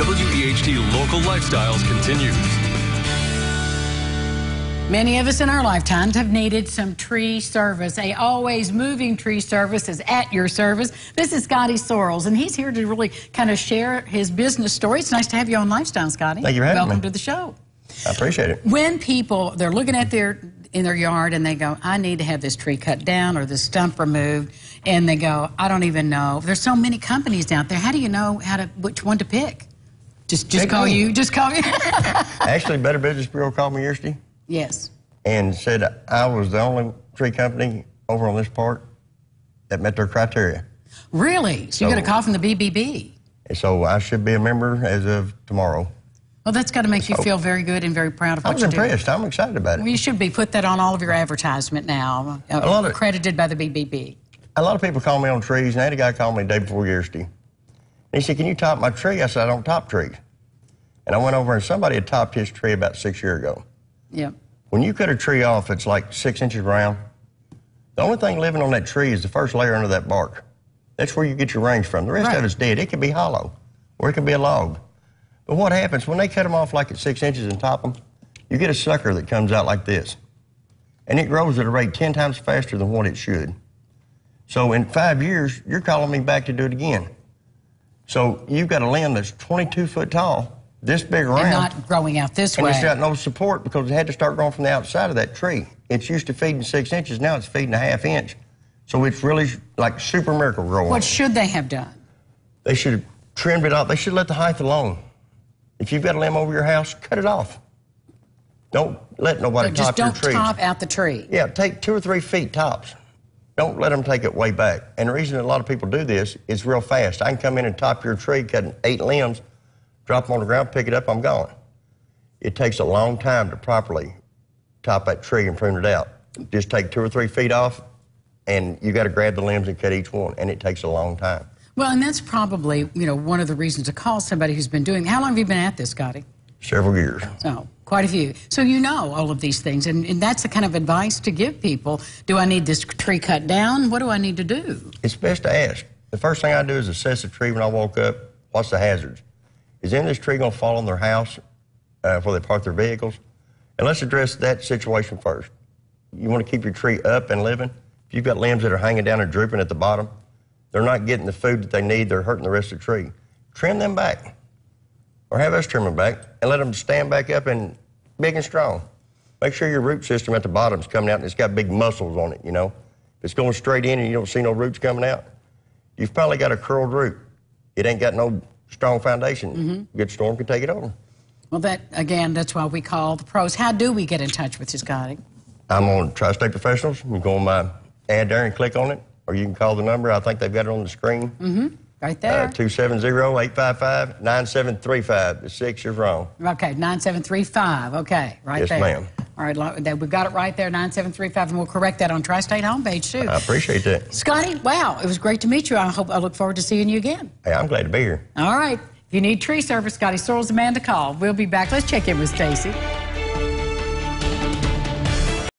WEHT Local Lifestyles continues. Many of us in our lifetimes have needed some tree service. A always moving tree service is at your service. This is Scotty Sorrells, and he's here to really kind of share his business story. It's nice to have you on Lifestyle, Scotty. Thank you for having me. Welcome to the show. I appreciate it. When people, they're looking at in their yard and they go, I need to have this tree cut down or this stump removed, and they go, I don't even know. There's so many companies out there. How do you know which one to pick? Just call you. Just call you. Actually, Better Business Bureau called me yesterday. Yes. And said I was the only tree company over on this part that met their criteria. Really? So you got a call from the BBB? And so I should be a member as of tomorrow. Well, that's got to make you feel very good and very proud of what you're doing. I was impressed. I'm excited about it. Well, you should be. Put that on all of your advertisement now. Accredited by the BBB. A lot of people call me on trees, and I had a guy call me the day before yesterday. And he said, can you top my tree? I said, I don't top trees. And I went over and somebody had topped his tree about 6 years ago. Yep. When you cut a tree off that's like 6 inches round, the only thing living on that tree is the first layer under that bark. That's where you get your range from. The rest of it's dead. It could be hollow, or it could be a log. But what happens, when they cut them off like at 6 inches and top them, you get a sucker that comes out like this. And it grows at a rate 10 times faster than what it should. So in 5 years, you're calling me back to do it again. So you've got a limb that's 22 foot tall, this big around. And not growing out this way. And it's got no support because it had to start growing from the outside of that tree. It's used to feeding 6 inches, now it's feeding a ½ inch. So it's really like super miracle growing. What should they have done? They should have trimmed it off. They should let the height alone. If you've got a limb over your house, cut it off. Don't let nobody top your trees. Just don't top out the tree. Yeah, take 2 or 3 feet tops. Don't let them take it way back. And the reason that a lot of people do this is real fast. I can come in and top your tree, cutting 8 limbs, drop them on the ground, pick it up, I'm gone. It takes a long time to properly top that tree and prune it out. Just take 2 or 3 feet off, and you got to grab the limbs and cut each one, and it takes a long time. Well, and that's probably, one of the reasons to call somebody who's been doing. How long have you been at this, Scotty? Several years. So, quite a few. So you know all of these things, and that's the kind of advice to give people. Do I need this tree cut down? What do I need to do? It's best to ask. The first thing I do is assess the tree when I walk up. What's the hazards? Is any of this tree going to fall on their house before they park their vehicles? And let's address that situation first. You want to keep your tree up and living. If you've got limbs that are hanging down and drooping at the bottom, they're not getting the food that they need, they're hurting the rest of the tree. Trim them back. Or have us trim them back and let them stand back up and big and strong. Make sure your root system at the bottom is coming out and it's got big muscles on it, If it's going straight in and you don't see no roots coming out, you've probably got a curled root. It ain't got no strong foundation. Good storm can take it over. Well, that's why we call the pros. How do we get in touch with you, Scotty? I'm on Tri-State Professionals. You can go on my ad there and click on it, or you can call the number. I think they've got it on the screen. Right there. 270-855-9735. The 6 is wrong. Okay, 9735. Okay, right there. Yes, ma'am. All right, we've got it right there, 9735, and we'll correct that on Tri-State homepage, too. I appreciate that. Scotty, wow, it was great to meet you. I look forward to seeing you again. Hey, I'm glad to be here. All right. If you need tree service, Scotty Sorrells, the man to call. We'll be back. Let's check in with Stacy.